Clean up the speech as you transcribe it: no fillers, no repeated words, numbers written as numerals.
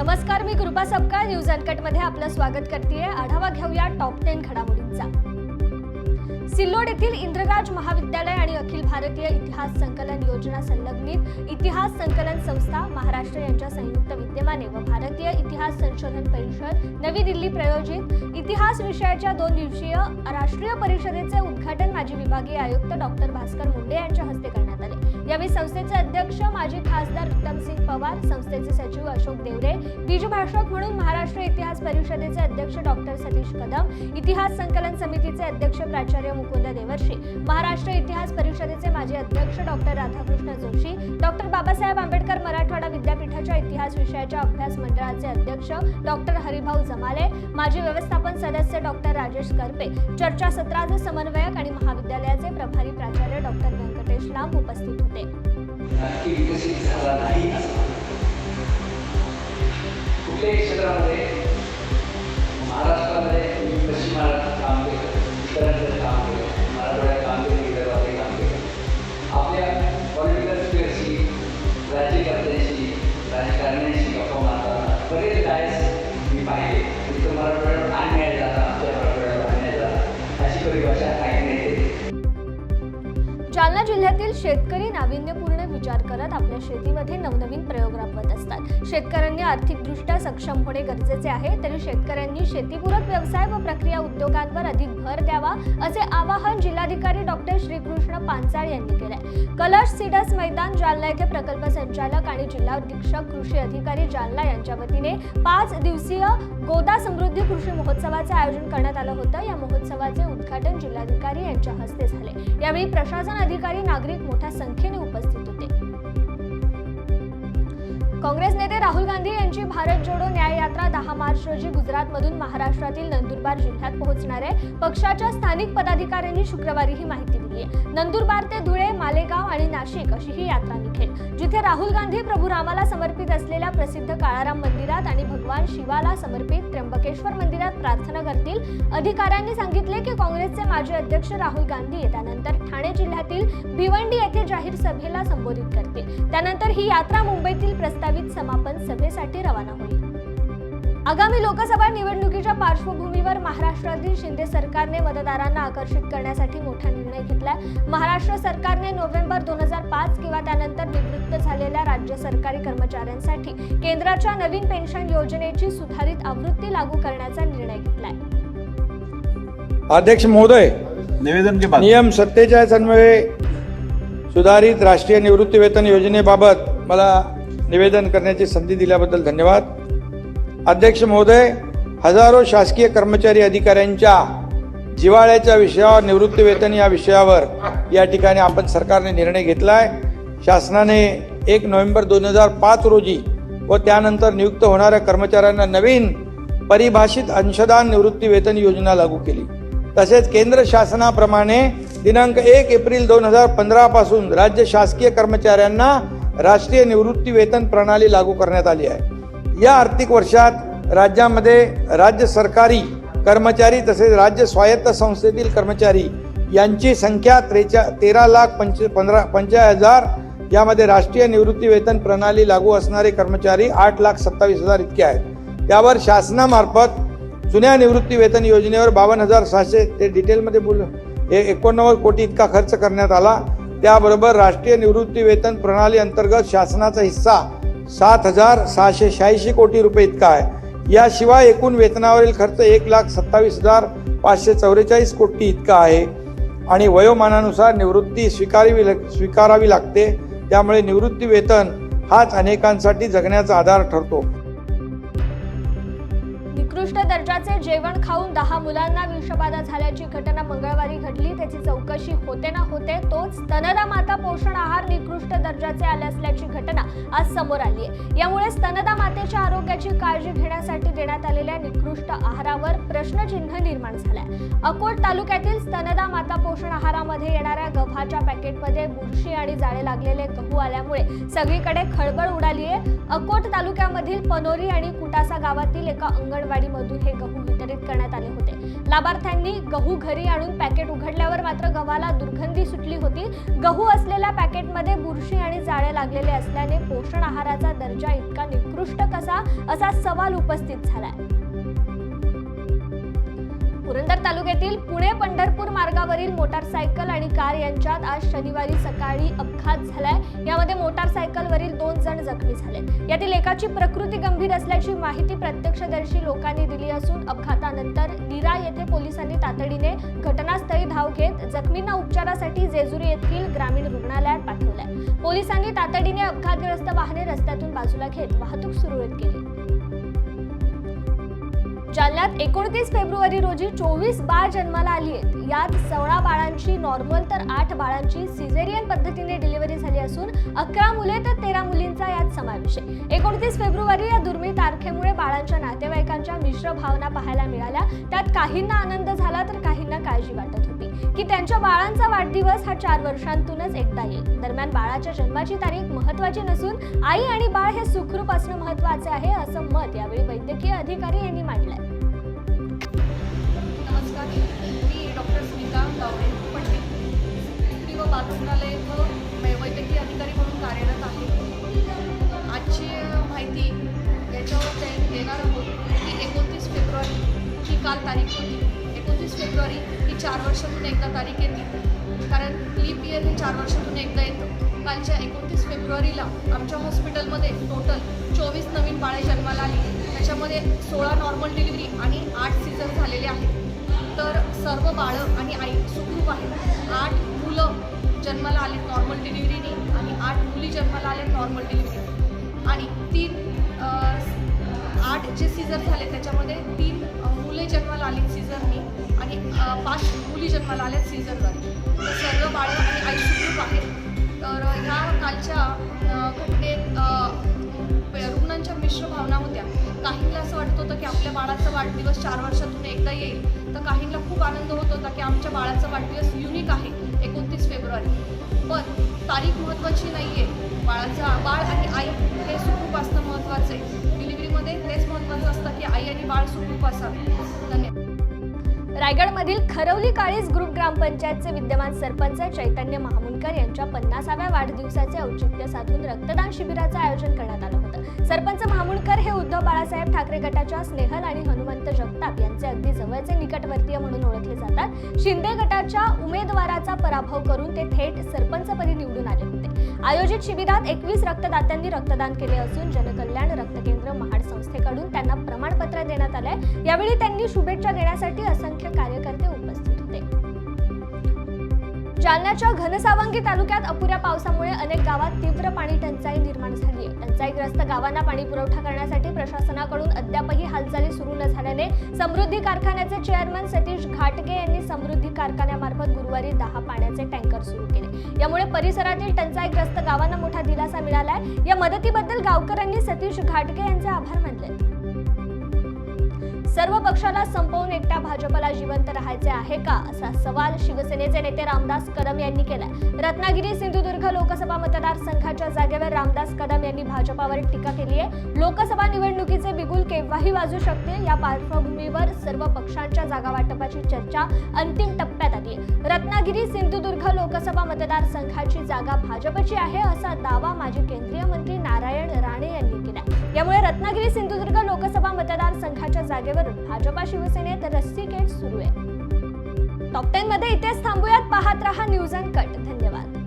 नमस्कार, मी कृपा Sapkal news uncut मध्ये आपलं स्वागत करते। आढावा घेऊया टॉप 10 घडामोडींचा। सिल्लोड येथील इंद्रराज महाविद्यालय आणि अखिल भारतीय इतिहास संकलन योजना संलग्नित इतिहास संकलन संस्था महाराष्ट्र यांच्या संयुक्त विद्यमाने व भारतीय इतिहास संशोधन परिषद नवी दिल्ली प्रायोजित इतिहास विषयाच्या 2 दिवसीय राष्ट्रीय परिषदेचे उद्घाटन माजी विभागीय आयुक्त डॉक्टर भास्कर मुंडे यांच्या हस्ते करण्यात आले। यावेळी संस्थेचे अध्यक्ष माजी खासदार उत्तमसिंग पवार, संस्थेचे सचिव अशोक देवरे, बीजभाषक म्हणून महाराष्ट्र इतिहास परिषदेचे अध्यक्ष डॉक्टर सतीश कदम, इतिहास संकलन समितीचे अध्यक्ष प्राचार्य मुकुंद देवर्षी, महाराष्ट्र इतिहास परिषदेचे माजी अध्यक्ष डॉक्टर राधाकृष्ण जोशी, डॉक्टर बाबासाहेब आंबेडकर मराठवाडा विद्यापीठाच्या इतिहास विषयाच्या अभ्यास मंडळाचे अध्यक्ष डॉक्टर हरिभाऊ जमाले, माजी व्यवस्थापन सदस्य डॉक्टर राजेश करपे, चर्चासत्राचे समन्वयक आणि महाविद्यालयाचे प्रभारी प्राचार्य डॉक्टर व्यंकटेश लांब उपस्थित होते। विकसित झाला नाही कुठल्याही क्षेत्रामध्ये महाराष्ट्रामध्ये पश्चिम महाराष्ट्रात काम केलं, उत्तरांचं काम केलं, मराठवाड्यात काम केलं, विदर्भातही काम केलं। आपल्या पॉलिटिकल स्पेअरशी, राज्यकर्त्यांशी, राजकारण्यांशी गप्पा मारताना बरेच डायस मी पाहिले। तिथं मराठवाड्यावर अन्याय झाला, आमच्या मराठवाड्यावर अन्याय झाला अशी परिभाषा ऐकण्यात येते। जालना जिल्ह्यातील शेतकरी नाविन्यपूर्ण विचार करत आपल्या शेतीमध्ये नवनवीन प्रयोग राबवत असतात। शेतकऱ्यांनी आर्थिकदृष्ट्या सक्षम होणे गरजेचे आहे, तरी शेतकऱ्यांनी शेतीपूरक व्यवसाय व प्रक्रिया उद्योगांवर अधिक भर द्यावा असे आवाहन जिल्हाधिकारी डॉक्टर श्रीकृष्ण पांचाळ यांनी केले। कलश सीडस मैदान जालना येथे प्रकल्प संचालक आणि जिल्हा अधीक्षक कृषी अधिकारी जालना यांच्या वतीने 5 दिवसीय गोदा समृद्धी कृषी महोत्सवाचे आयोजन करण्यात आलं होतं। या महोत्सवाचे उद्घाटन जिल्हाधिकारी यांच्या हस्ते झाले। यावेळी प्रशासन अधिकारी, नागरिक मोठ्या संख्येने उपस्थित होते। काँग्रेस नेते राहुल गांधी यांची भारत जोडो न्याय यात्रा 10 मार्च रोजी गुजरातमधून महाराष्ट्रातील नंदुरबार जिल्ह्यात पोहोचणार आहे। पक्षाच्या स्थानिक पदाधिकाऱ्यांनी शुक्रवारी ही माहिती दिली आहे। नंदुरबार ते धुळे, मालेगाव आणि नाशिक अशी ही यात्रा निघेल, जिथे राहुल गांधी प्रभू रामाला समर्पित असलेल्या प्रसिद्ध काळाराम मंदिरात आणि भगवान शिवाला समर्पित त्र्यंबकेश्वर मंदिरात प्रार्थना करतील। अधिकाऱ्यांनी सांगितले की काँग्रेसचे माजी अध्यक्ष राहुल गांधी त्यानंतर ठाणे जिल्ह्यातील भिवंडी येथे जाहीर सभेला संबोधित करतील। त्यानंतर ही यात्रा मुंबईतील प्रस्तावित समापन सभेसाठी रवाना होईल। आगामी लोकसभा निवडणुकीच्या पार्श्वभूमीवर महाराष्ट्रातील शिंदे सरकारने मतदारांना आकर्षित करण्यासाठी मोठा निर्णय घेतलाय। महाराष्ट्र सरकारने नोव्हेंबर 2005 किंवा त्यानंतर निवृत्त झालेल्या राज्य सरकारी कर्मचाऱ्यांसाठी केंद्राच्या नवीन पेन्शन योजनेची सुधारित आवृत्ती लागू करण्याचा निर्णय घेतलाय। अध्यक्ष महोदय, निवेदन के बाद नियम 47 अन्वये सुधारित राष्ट्रीय निवृत्ती वेतन योजनेबाबत मला निवेदन करण्याची संधी दिल्याबद्दल धन्यवाद। अध्यक्ष महोदय, हजारो शासकीय कर्मचारी अधिकाऱ्यांच्या जिव्हाळ्याच्या विषयावर निवृत्ती वेतन या विषयावर या ठिकाणी आपण सरकारने निर्णय घेतलाय। शासनाने 1 नोव्हेंबर 2005 रोजी व त्यानंतर नियुक्त होणाऱ्या कर्मचाऱ्यांना नवीन परिभाषित अंशदान निवृत्ती वेतन योजना लागू केली। तसेच केंद्र शासनाप्रमाणे दिनांक 1 एप्रिल 2015 पासून राज्य शासकीय कर्मचाऱ्यांना राष्ट्रीय निवृत्ती वेतन प्रणाली लागू करण्यात आली आहे। या आर्थिक वर्षात राज्यामध्ये राज्य सरकारी कर्मचारी तसेच राज्य स्वायत्त संस्थेतील कर्मचारी यांची संख्या 13,15,50,000, यामध्ये राष्ट्रीय निवृत्ती वेतन प्रणाली लागू असणारे कर्मचारी 8,27,000 इतके आहेत। त्यावर शासनामार्फत जुन्या निवृत्ती वेतन योजनेवर 52,600 ते डिटेलमध्ये बोललो 89 कोटी इतका खर्च करण्यात आला। त्याबरोबर राष्ट्रीय निवृत्ती वेतन प्रणाली अंतर्गत शासनाचा हिस्सा 7,686 कोटी रुपये इतका आहे। याशिवाय एकूण वेतनावरील खर्च 1,27,544 कोटी इतका आहे आणि वयोमानानुसार निवृत्ती स्वीकारावी लागते। त्यामुळे निवृत्ती वेतन हाच अनेकांसाठी जगण्याचा आधार ठरतो। निकृष्ट दर्जाचे जेवण खाऊन 10 मुलांना विषबाधा झाल्याची घटना मंगळवारी घडली। त्याची चौकशी होते ना होते तोच स्तनदा माता पोषण आहार निकृष्ट दर्जाचे आले असल्याची घटना आज समोर आली आहे। यामुळे स्तनदा मातेच्या आरोग्याची काळजी घेण्यासाठी देण्यात आलेल्या निकृष्ट आहारावर प्रश्नचिन्ह निर्माण झालाय। अकोट तालुक्यातील स्तनदा माता पोषण आहारामध्ये येणाऱ्या गव्हाच्या पॅकेटमध्ये बुरशी आणि जाळे लागलेले गहू आल्यामुळे सगळीकडे खळबळ उडाली आहे। अकोट तालुक्यामधील पनोरी आणि कुटासा गावातील एका अंगणवाडी वाहनांमधून हे गहू वितरित करण्यात आले होते. लाभार्थ्यांनी गहू घरी आणून पॅकेट उघडल्यावर मात्र गव्हाला दुर्गंधी सुटली होती. गहू असलेल्या पॅकेटमध्ये बुरशी आणि जाळे लागलेले असल्याने पोषण आहाराचा दर्जा इतका निकृष्ट कसा असा सवाल उपस्थित झालाय. पुरंदर तालुक्यातील पुणे पंढरपूर मार्गावरील मोटारसायकल आणि कार यांच्यात आज शनिवारी सकाळी अपघात झालाय. यामध्ये मोटारसायकलवरील 2 जण जखमी झाले. यातील एकाची प्रकृती गंभीर असल्याची माहिती प्रत्यक्षदर्शी लोकांनी दिली असून अपघातानंतर नीरा येथे पोलिसांनी तातडीने घटनास्थळी धाव घेत जखमींना उपचारासाठी जेजुरी येथील ग्रामीण रुग्णालयात पाठवलंय. पोलिसांनी तातडीने अपघातग्रस्त वाहने रस्त्यातून बाजूला घेत वाहतूक सुरळीत केली. जालन्यात 29 फेब्रुवारी रोजी 24 बाळ जन्माला आली आहेत. यात 16 बाळांची नॉर्मल तर 8 बाळांची सिझेरियन पद्धतीने डिलिव्हरी झाली असून 11 मुले तर 13 मुलींचा यात समावेश आहे. 29 फेब्रुवारी या दुर्मिळ तारखेमुळे बाळांच्या नातेवाईकांच्या मिश्र भावना पाहायला मिळाल्या. त्यात काहींना आनंद झाला तर काहींना काळजी वाटत होती की त्यांच्या बाळांचा वाढदिवस हा 4 वर्षांतूनच एकदा येईल. दरम्यान बाळाच्या जन्माची तारीख महत्त्वाची नसून आई आणि बाळ हे सुखरूप असणं महत्त्वाचे आहे असं मत यावेळी वैद्यकीय अधिकारी यांनी मांडलंय. नमस्कार, मी डॉक्टर स्मिता गावडे पंडित, स्त्री व बाल रुग्णालय इथं वैद्यकीय अधिकारी म्हणून कार्यरत आहे. आजची माहिती याच्यावर देणार आहोत की 29 फेब्रुवारीची काल तारीख होती. 29 फेब्रुवारी ही 4 वर्षातून एकदा तारीख येते, कारण लीप इयर हे 4 वर्षातून एकदा येतं. कालच्या 29 फेब्रुवारीला आमच्या हॉस्पिटलमध्ये टोटल 24 नवीन बाळे जन्माला आली. त्याच्यामध्ये 16 नॉर्मल डिलिव्हरी आणि 8 सीझर झालेले आहेत. तर सर्व बाळं आणि आई सुखरूप आहेत. 8 मुलं जन्माला आले नॉर्मल डिलिव्हरीने आणि 8 मुली जन्माला आल्या नॉर्मल डिलिव्हरी आणि 8 जे सीझर झाले त्याच्यामध्ये 3 मुले जन्माला आली सीझरनी आणि 5 मुली जन्माला आल्या सीझरद्वारे. तर सर्व बाळं आणि आई सुखरूप आहेत. तर ह्या कालच्या घटनेत रुग्णांच्या मिश्र भावना होत्या. काहींना असं वाटत होतं की आपल्या बाळाचा वाढदिवस 4 वर्षातून एकदा येईल, तर काहींना खूप आनंद होत होता की आमच्या बाळाचा वाढदिवस युनिक आहे 29 फेब्रुवारी. पण तारीख महत्त्वाची नाही आहे. बाळ आणि आई हे सुखरूप असणं महत्त्वाचं आहे. डिलिव्हरीमध्ये तेच महत्त्वाचं असतं की आई आणि बाळ सुखरूप असावे. धन्यवाद. रायगडमधील खरवली काळीज ग्रुप ग्रामपंचायतचे विद्यमान सरपंच चैतन्य महामुंडकर यांच्या 50व्या वाढदिवसाचे औचित्य साधून रक्तदान शिबिराचं आयोजन करण्यात आलं होतं. सरपंच महामुंडकर हे उद्धव बाळासाहेब ठाकरे गटाच्या स्नेहल आणि हनुमंत जगताप यांचे अगदी जवळचे निकटवर्तीय म्हणून ओळखले जातात. शिंदे गटाच्या उमेदवाराचा पराभव करून ते थेट सरपंचपदी निवडून आले होते. आयोजित शिबिरात 21 रक्तदात्यांनी रक्तदान केले असून जनकल्याण रक्तकेंद्र महाड संस्थेकडून त्यांना प्रमाणपत्र देण्यात आले. यावेळी त्यांनी शुभेच्छा देण्यासाठी असंख्य कार्यकर्ते उपस्थित होते. जालन्याच्या घनसावंगी तालुक्यात अपुऱ्या पावसामुळे अनेक गावात तीव्र पाणी टंचाई निर्माण झाली आहे. टंचाईग्रस्त गावांना पाणी पुरवठा करण्यासाठी प्रशासनाकडून अद्यापही हालचाली सुरू न झाल्याने समृद्धी कारखान्याचे चेअरमन सतीश घाटगे यांनी समृद्धी कारखान्यामार्फत गुरुवारी 10 पाण्याचे टँकर सुरू केले. यामुळे परिसरातील टंचाईग्रस्त गावांना मोठा दिलासा मिळालाय. या मदतीबद्दल गावकऱ्यांनी सतीश घाटगे यांचे आभार मानले. सर्व पक्षाला संपवून एकट्या भाजपला जिवंत राहायचे आहे का असा सवाल शिवसेनेचे नेते रामदास कदम यांनी केलाय. रत्नागिरी सिंधुदुर्ग लोकसभा मतदारसंघाच्या जागेवर रामदास कदम यांनी भाजपावर टीका केली आहे. लोकसभा निवडणुकीचे बिगुल केव्हाही वाजू शकते. या पार्श्वभूमीवर सर्व पक्षांच्या जागा वाटपाची चर्चा अंतिम टप्प्यात आली आहे. रत्नागिरी सिंधुदुर्ग लोकसभा मतदारसंघाची जागा भाजपची आहे असा दावा माजी केंद्रीय मंत्री नारायण राणे यांनी केला. यामुळे रत्नागिरी सिंधुदुर्ग लोकसभा मतदारसंघाच्या जागेवर भाजपा शिवसेनेत रस्सीखेच सुरू आहे. टॉप 10 मध्ये इथेच थांबूयात. पाहत रहा न्यूज अँड कट. धन्यवाद.